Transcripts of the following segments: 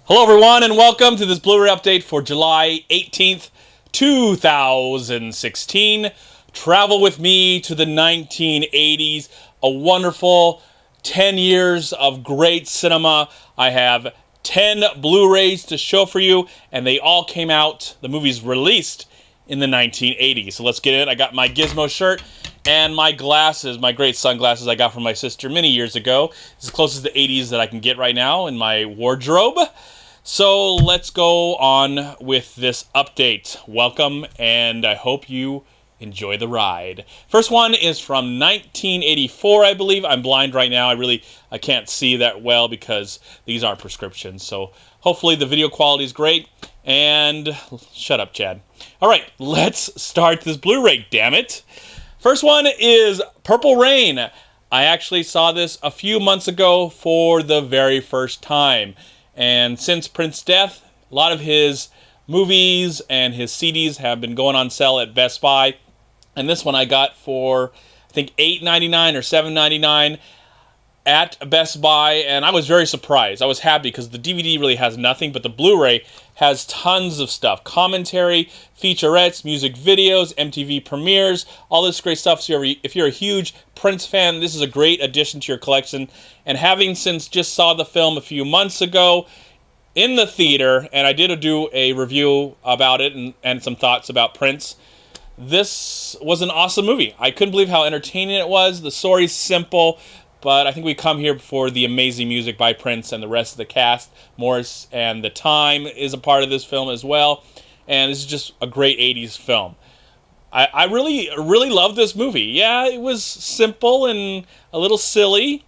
Hello everyone and welcome to this Blu-ray update for July 18th, 2016. Travel with me to the 1980s, a wonderful 10 years of great cinema. I have 10 Blu-rays to show for you, and they all came out, the movies released in the 1980s. So let's get in. I got my Gizmo shirt and my glasses, my great sunglasses I got from my sister many years ago. It's as close as the 80s that I can get right now in my wardrobe. So let's go on with this update. Welcome, and I hope you enjoy the ride. First one is from 1984, I believe. I'm blind right now. I can't see that well because these aren't prescriptions. So hopefully the video quality is great. And shut up, Chad. All right, let's start this Blu-ray, damn it. First one is Purple Rain. I actually saw this a few months ago for the very first time. And since Prince's death, a lot of his movies and his CDs have been going on sale at Best Buy. And this one I got for, I think, $8.99 or $7.99 at Best Buy. And I was very surprised. I was happy because the DVD really has nothing, but the Blu-ray has tons of stuff. Commentary, featurettes, music videos, MTV premieres, all this great stuff. So if you're a huge Prince fan, this is a great addition to your collection. And having since just saw the film a few months ago in the theater, and I did do a review about it and some thoughts about Prince, this was an awesome movie. I couldn't believe how entertaining it was. The story's simple, but I think we come here for the amazing music by Prince and the rest of the cast. Morris and the Time is a part of this film as well. And this is just a great 80s film. I really love this movie. Yeah, it was simple and a little silly,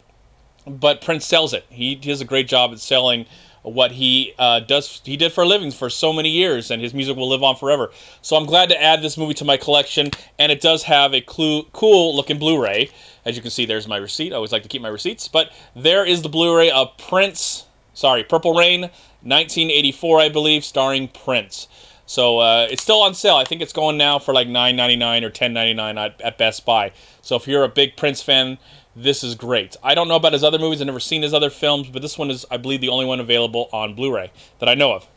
but Prince sells it. He does a great job at selling what he did for a living for so many years, and his music will live on forever. So I'm glad to add this movie to my collection, and it does have a cool looking Blu-ray. As you can see, there's my receipt. I always like to keep my receipts, but there is the Blu-ray of Purple Rain, 1984, I believe, starring Prince. So it's still on sale. I think it's going now for like $9.99 or $10.99 at Best Buy. So if you're a big Prince fan, this is great. I don't know about his other movies. I've never seen his other films, but this one is, I believe, the only one available on Blu-ray that I know of.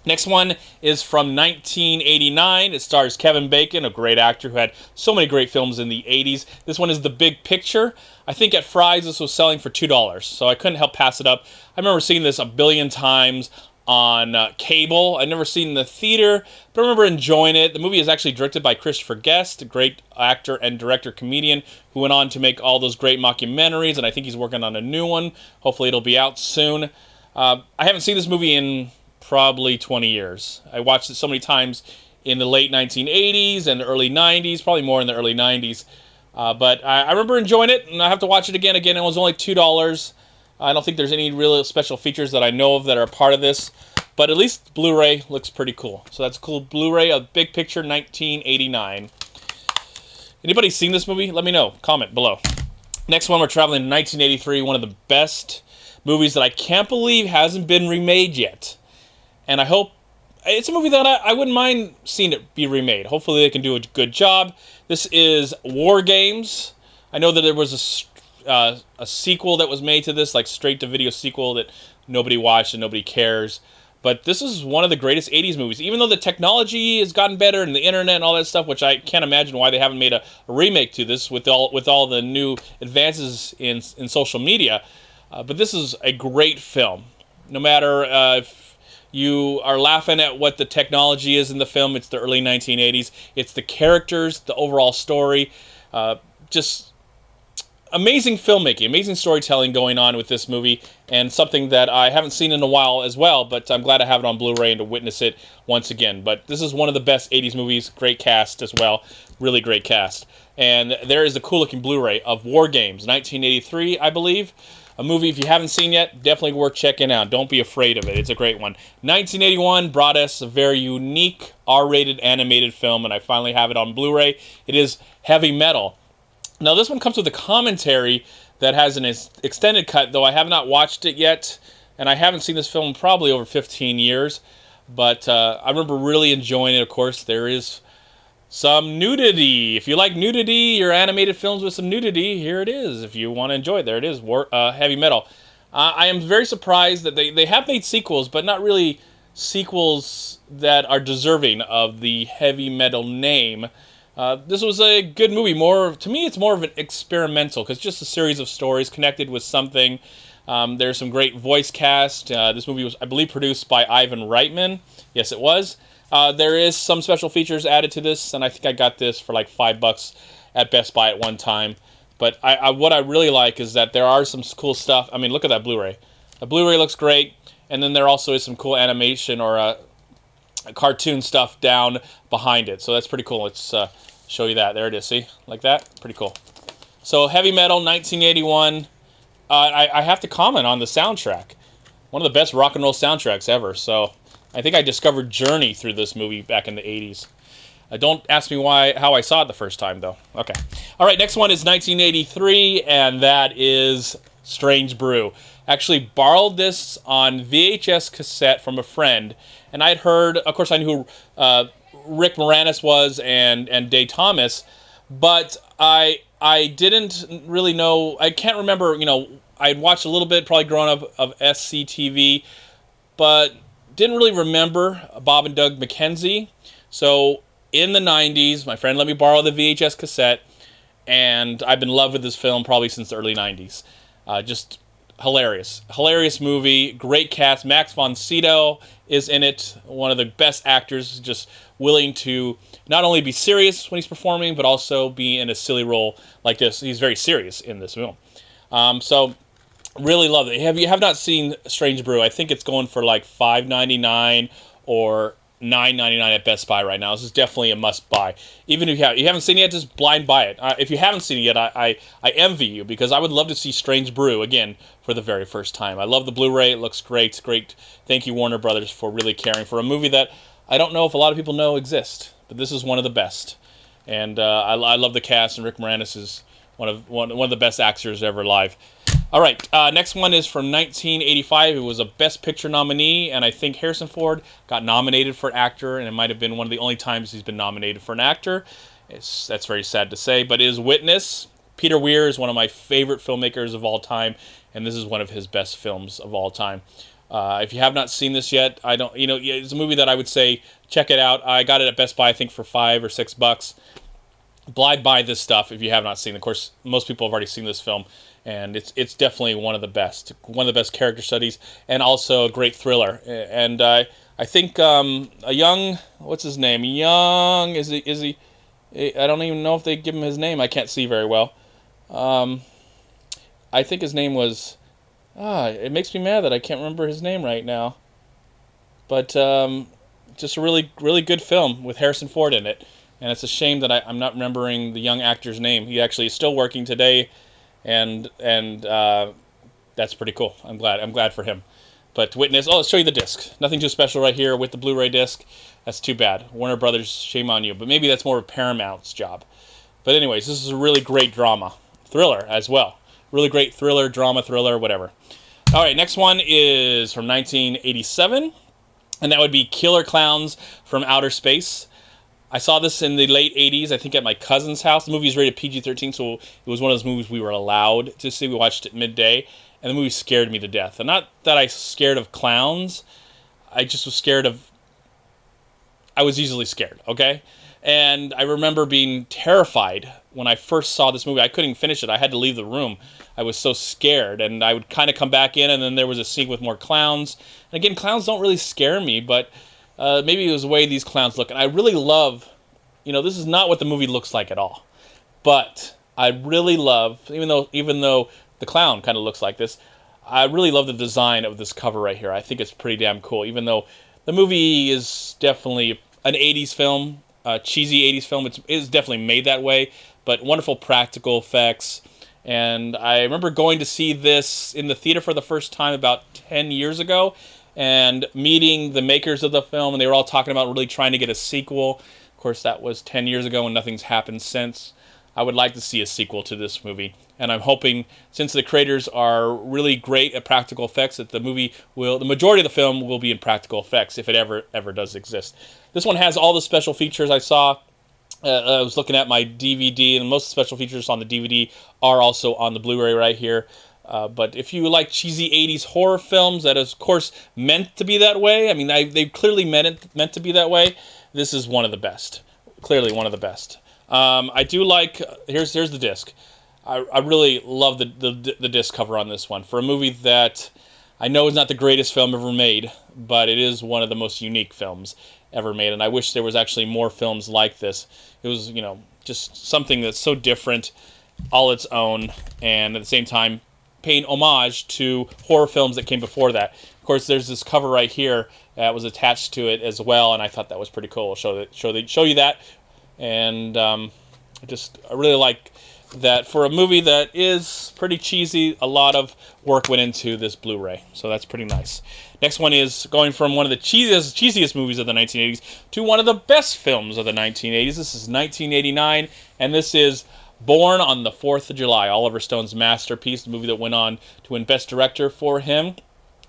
Next one is from 1989. It stars Kevin Bacon, a great actor who had so many great films in the 80s. This one is The Big Picture. I think at Fry's this was selling for $2, so I couldn't help pass it up. I remember seeing this a billion times on cable. I'd never seen it in the theater, but I remember enjoying it. The movie is actually directed by Christopher Guest, a great actor and director-comedian who went on to make all those great mockumentaries, and I think he's working on a new one. Hopefully it'll be out soon. I haven't seen this movie in probably 20 years. I watched it so many times in the late 1980s and the early 90s, probably more in the early 90s. But I remember enjoying it, and I have to watch it again. Again, it was only $2. I don't think there's any real special features that I know of that are a part of this, but at least Blu-ray looks pretty cool. So that's a cool Blu-ray of Big Picture 1989. Anybody seen this movie? Let me know. Comment below. Next one, we're traveling to 1983, one of the best movies that I can't believe hasn't been remade yet. And I hope it's a movie that I wouldn't mind seeing it be remade. Hopefully they can do a good job. This is War Games. I know that there was a sequel that was made to this, like straight-to-video sequel that nobody watched and nobody cares. But this is one of the greatest 80s movies. Even though the technology has gotten better and the internet and all that stuff, which I can't imagine why they haven't made a remake to this with all the new advances in social media. But this is a great film. No matter if you are laughing at what the technology is in the film, it's the early 1980s. It's the characters, the overall story, just amazing filmmaking, amazing storytelling going on with this movie, and something that I haven't seen in a while as well, but I'm glad I have it on Blu-ray and to witness it once again. But this is one of the best 80s movies, great cast as well, really great cast. And there is the cool-looking Blu-ray of War Games, 1983, I believe. A movie, if you haven't seen yet, definitely worth checking out. Don't be afraid of it. It's a great one. 1981 brought us a very unique R-rated animated film, and I finally have it on Blu-ray. It is Heavy Metal. Now, this one comes with a commentary that has an extended cut, though I have not watched it yet, and I haven't seen this film in probably over 15 years, but I remember really enjoying it. Of course, there is some nudity. If you like nudity, your animated films with some nudity, here it is. If you want to enjoy it, there it is, Heavy Metal. I am very surprised that they have made sequels, but not really sequels that are deserving of the heavy metal name. This was a good movie. More to me, it's more of an experimental because just a series of stories connected with something. There's some great voice cast. This movie was, I believe, produced by Ivan Reitman. Yes, it was. There is some special features added to this, and I think I got this for like $5 at Best Buy at one time. But what I really like is that there are some cool stuff. I mean, look at that Blu-ray. The Blu-ray looks great, and then there also is some cool animation or cartoon stuff down behind it. So that's pretty cool. Let's show you that. There it is. See? Like that? Pretty cool. So Heavy Metal, 1981. I have to comment on the soundtrack. One of the best rock and roll soundtracks ever. So I think I discovered Journey through this movie back in the 80s. Don't ask me how I saw it the first time, though. Okay. All right, next one is 1983, and that is Strange Brew. Actually borrowed this on VHS cassette from a friend, and I'd heard, of course I knew who Rick Moranis was and Day Thomas, but I didn't really know, I can't remember, I'd watched a little bit, probably growing up, of SCTV, but didn't really remember Bob and Doug McKenzie. So in the 90s, my friend let me borrow the VHS cassette, and I've been in love with this film probably since the early 90s. Just hilarious. Hilarious movie, great cast. Max von Sydow is in it, one of the best actors, just willing to not only be serious when he's performing, but also be in a silly role like this. He's very serious in this film. So really love it. If you have not seen Strange Brew, I think it's going for like $5.99 or $9.99 at Best Buy right now. This is definitely a must-buy. Even if you haven't seen it yet, just blind buy it. If you haven't seen it yet, I envy you because I would love to see Strange Brew again for the very first time. I love the Blu-ray. It looks great. It's great. Thank you, Warner Brothers, for really caring for a movie that I don't know if a lot of people know exists, but this is one of the best. And I love the cast, and Rick Moranis is one of the best actors ever alive. All right, next one is from 1985. It was a Best Picture nominee, and I think Harrison Ford got nominated for actor, and it might have been one of the only times he's been nominated for an actor. That's very sad to say, but it is Witness. Peter Weir is one of my favorite filmmakers of all time, and this is one of his best films of all time. If you have not seen this yet, it's a movie that I would say check it out. I got it at Best Buy, I think, for $5 or $6. Blind buy this stuff if you have not seen it. Of course, most people have already seen this film, and it's definitely one of the best character studies, and also a great thriller. And I think a young, what's his name? Young, is he? I don't even know if they give him his name. I can't see very well. I think his name was. It makes me mad that I can't remember his name right now. But just a really, really good film with Harrison Ford in it. And it's a shame that I'm not remembering the young actor's name. He actually is still working today, and that's pretty cool. I'm glad for him. But Witness, let's show you the disc. Nothing too special right here with the Blu-ray disc. That's too bad. Warner Brothers, shame on you. But maybe that's more of Paramount's job. But anyways, this is a really great thriller as well. Really great thriller, thriller, whatever. All right, next one is from 1987, and that would be Killer Clowns from Outer Space. I saw this in the late 80s, I think at my cousin's house. The movie is rated PG-13, so it was one of those movies we were allowed to see. We watched it midday, and the movie scared me to death. And not that I was scared of clowns, I just was I was easily scared, okay? And I remember being terrified when I first saw this movie. I couldn't finish it. I had to leave the room. I was so scared, and I would kind of come back in, and then there was a scene with more clowns. And again, clowns don't really scare me, but maybe it was the way these clowns look. And I really love, this is not what the movie looks like at all. But I really love, even though the clown kind of looks like this, I really love the design of this cover right here. I think it's pretty damn cool, even though the movie is definitely an 80s film, a cheesy 80s film. It is definitely made that way, but wonderful practical effects. And I remember going to see this in the theater for the first time about 10 years ago, and meeting the makers of the film, and they were all talking about really trying to get a sequel. Of course, that was 10 years ago, and nothing's happened since. I would like to see a sequel to this movie, and I'm hoping, since the creators are really great at practical effects, that the majority of the film will be in practical effects, if it ever does exist. This one has all the special features I saw. I was looking at my DVD, and most of the special features on the DVD are also on the Blu-ray right here. But if you like cheesy 80s horror films that is, of course, meant to be that way, I mean, they've clearly meant to be that way, this is one of the best. Clearly one of the best. I do like, here's the disc. I really love the disc cover on this one. For a movie that I know is not the greatest film ever made, but it is one of the most unique films ever made, and I wish there was actually more films like this. It was, just something that's so different, all its own, and at the same time paying homage to horror films that came before that. Of course, there's this cover right here that was attached to it as well, and I thought that was pretty cool. Show you that, and I really like that for a movie that is pretty cheesy. A lot of work went into this Blu-ray, so that's pretty nice. Next one is going from one of the cheesiest movies of the 1980s to one of the best films of the 1980s. This is 1989, and this is Born on the 4th of July, Oliver Stone's masterpiece, the movie that went on to win Best Director for him.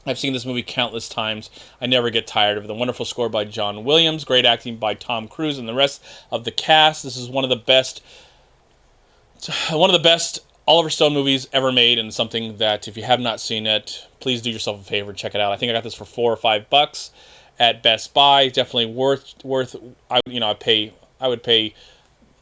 I've seen this movie countless times. I never get tired of it. The wonderful score by John Williams, great acting by Tom Cruise and the rest of the cast. This is one of the best Oliver Stone movies ever made, and something that if you have not seen it, please do yourself a favor and check it out. I think I got this for $4 or $5 at Best Buy. Definitely worth. I would pay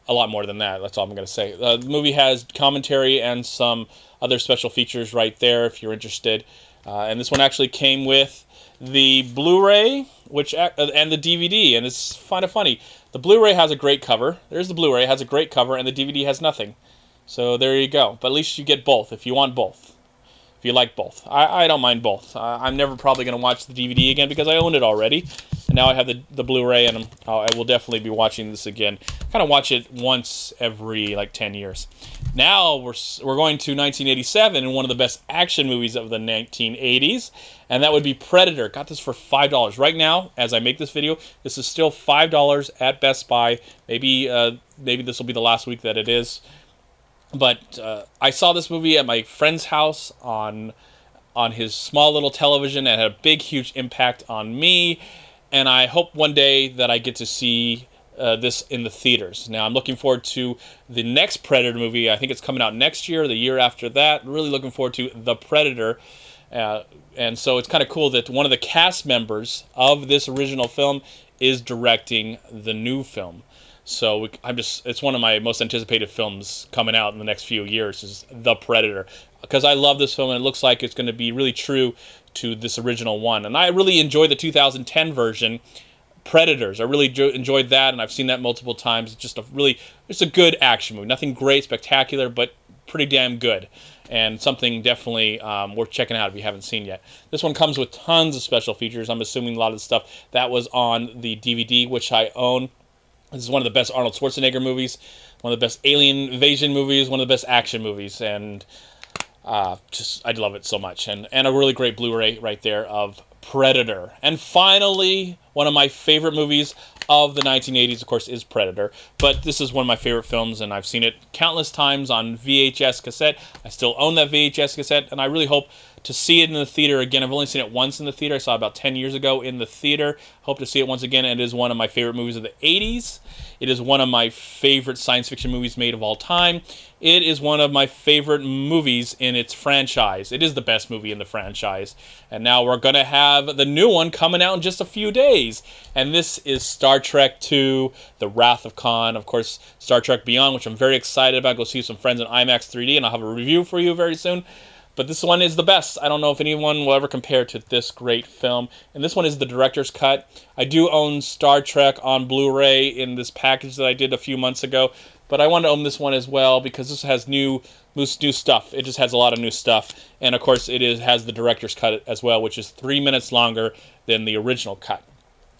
a lot more than that. That's all I'm going to say. The movie has commentary and some other special features right there if you're interested. And this one actually came with the Blu-ray, and the DVD, and it's kind of funny. The Blu-ray has a great cover. There's the Blu-ray, has a great cover, and the DVD has nothing. So there you go. But at least you get both if you want both. If you like both. I don't mind both. I'm never probably going to watch the DVD again because I own it already. And now I have the Blu-ray, and I will definitely be watching this again. Kind of watch it once every 10 years. Now we're going to 1987 and one of the best action movies of the 1980s, and that would be Predator. Got this for $5 right now as I make this video. This is still $5 at Best Buy. Maybe this will be the last week that it is. But I saw this movie at my friend's house on his small little television, and it had a big, huge impact on me. And I hope one day that I get to see this in the theaters. Now, I'm looking forward to the next Predator movie. I think it's coming out next year, the year after that. Really looking forward to The Predator. And so it's kind of cool that one of the cast members of this original film is directing the new film. So it's one of my most anticipated films coming out in the next few years is The Predator. Because I love this film, and it looks like it's going to be really true to this original one. And I really enjoyed the 2010 version, Predators. I really enjoyed that, and I've seen that multiple times. It's a good action movie. Nothing great, spectacular, but pretty damn good. And something definitely worth checking out if you haven't seen yet. This one comes with tons of special features. I'm assuming a lot of the stuff that was on the DVD, which I own. This is one of the best Arnold Schwarzenegger movies, one of the best alien invasion movies, one of the best action movies, and I love it so much. And a really great Blu-ray right there of Predator. And finally, one of my favorite movies of the 1980s, of course, is Predator. But this is one of my favorite films, and I've seen it countless times on VHS cassette. I still own that VHS cassette, and I really hope to see it in the theater again. I've only seen it once in the theater. I saw it about 10 years ago in the theater. Hope to see it once again. It is one of my favorite movies of the 80s. It is one of my favorite science fiction movies made of all time. It is one of my favorite movies in its franchise. It is the best movie in the franchise. And now we're going to have the new one coming out in just a few days. And this is Star Trek II, The Wrath of Khan. Of course, Star Trek Beyond, which I'm very excited about. Go see some friends in IMAX 3D, and I'll have a review for you very soon. But this one is the best. I don't know if anyone will ever compare to this great film. And this one is the director's cut. I do own Star Trek on Blu-ray in this package that I did a few months ago. But I wanted to own this one as well because this has new stuff. It just has a lot of new stuff. And, of course, has the director's cut as well, which is 3 minutes longer than the original cut.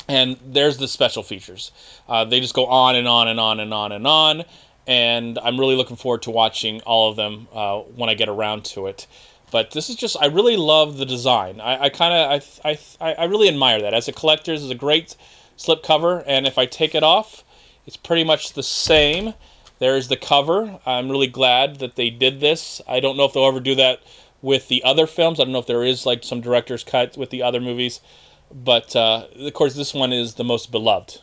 And there's the special features. They just go on and on and on and on and on. And I'm really looking forward to watching all of them when I get around to it. But this is just, I really love the design. I really admire that. As a collector, this is a great slipcover, and if I take it off, it's pretty much the same. There's the cover. I'm really glad that they did this. I don't know if they'll ever do that with the other films. I don't know if there is some director's cut with the other movies. But, of course, this one is the most beloved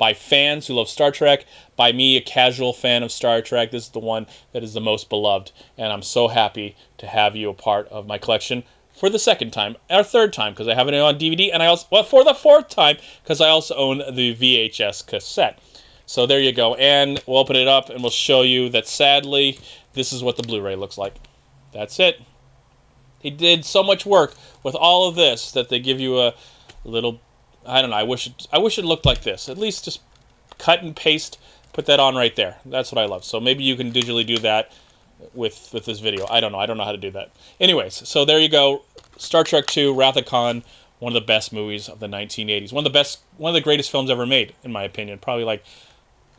by fans who love Star Trek, by me, a casual fan of Star Trek. This is the one that is the most beloved, and I'm so happy to have you a part of my collection for the second time, or third time, because I have it on DVD, and I also, well, for the fourth time, because I also own the VHS cassette. So there you go, and we'll open it up, and we'll show you that, sadly, this is what the Blu-ray looks like. That's it. He did so much work with all of this that they give you a little, I don't know, I wish it looked like this. At least just cut and paste, put that on right there. That's what I love. So maybe you can digitally do that with this video. I don't know how to do that. Anyways, so there you go. Star Trek II, Wrath of Khan, one of the best movies of the 1980s. One of the greatest films ever made, in my opinion. Probably like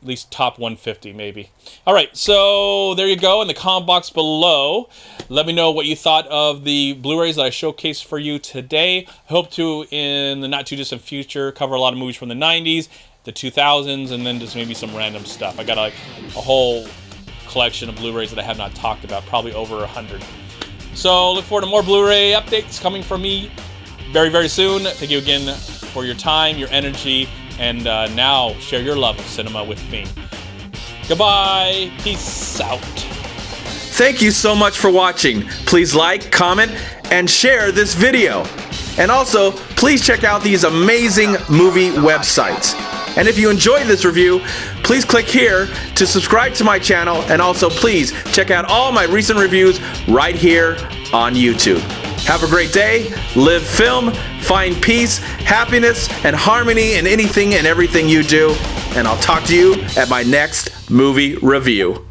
at least top 150, maybe. All right, so there you go. In the comment box below, let me know what you thought of the Blu-rays that I showcased for you today. I hope to, in the not-too-distant future, cover a lot of movies from the 90s, the 2000s, and then just maybe some random stuff. I got like a whole collection of Blu-rays that I have not talked about, probably over 100. So look forward to more Blu-ray updates coming from me very, very soon. Thank you again for your time, your energy, and now share your love of cinema with me. Goodbye. Peace out. Thank you so much for watching. Please like, comment, and share this video. And also, please check out these amazing movie websites. And if you enjoyed this review, please click here to subscribe to my channel, and also please check out all my recent reviews right here on YouTube. Have a great day, live film, find peace, happiness, and harmony in anything and everything you do, and I'll talk to you at my next movie review.